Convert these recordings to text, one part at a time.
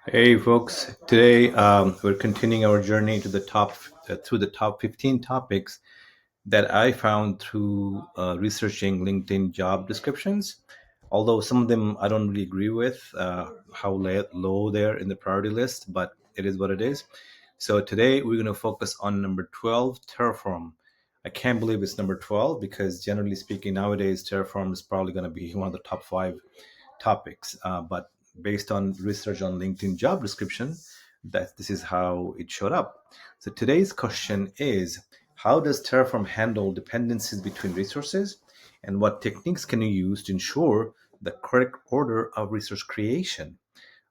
Hey folks, today we're continuing our journey to the top through the top 15 topics that I found through researching LinkedIn job descriptions. Although some of them I don't really agree with how low they're in the priority list, but it is what it is. So today we're going to focus on number 12, Terraform. I can't believe it's number 12 because generally speaking, nowadays Terraform is probably going to be one of the top five topics. But based on research on LinkedIn job description, that this is how it showed up. So today's question is, how does Terraform handle dependencies between resources, and what techniques can you use to ensure the correct order of resource creation?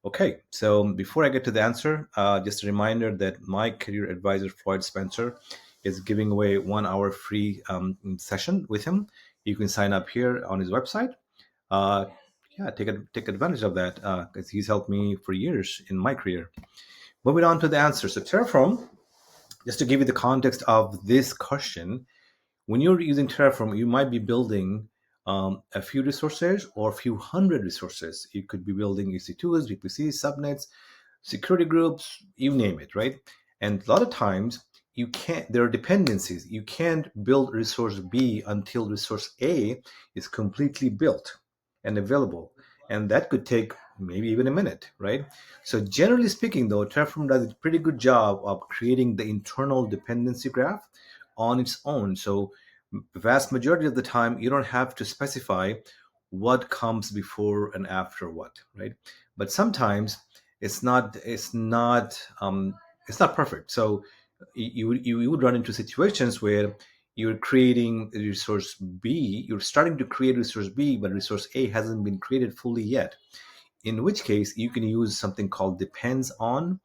Okay, so before I get to the answer, just a reminder that my career advisor, Floyd Spencer, is giving away 1 hour free session with him. You can sign up here on his website. uh, yeah, take advantage of that because he's helped me for years in my career. Moving on to the answer. So Terraform, just to give you the context of this question, when you're using Terraform, you might be building a few resources or a few hundred resources. You could be building EC2s, VPCs, subnets, security groups, you name it, right? And a lot of times you can't, there are dependencies. You can't build resource B until resource A is completely built and available. And that could take maybe even a minute, right? So generally speaking, though, Terraform does a pretty good job of creating the internal dependency graph on its own. So the vast majority of the time, you don't have to specify what comes before and after what, right? But sometimes it's not perfect. So you would run into situations where you're creating a resource B, you're starting to create resource B, but resource A hasn't been created fully yet. In which case, you can use something called depends on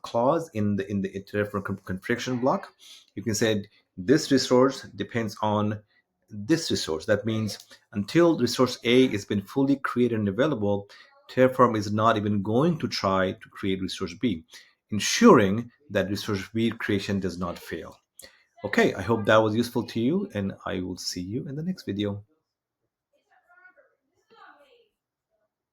clause in the Terraform configuration block. You can say this resource depends on this resource. That means until resource A has been fully created and available, Terraform is not even going to try to create resource B, ensuring that resource B creation does not fail. Okay, I hope that was useful to you, and I will see you in the next video.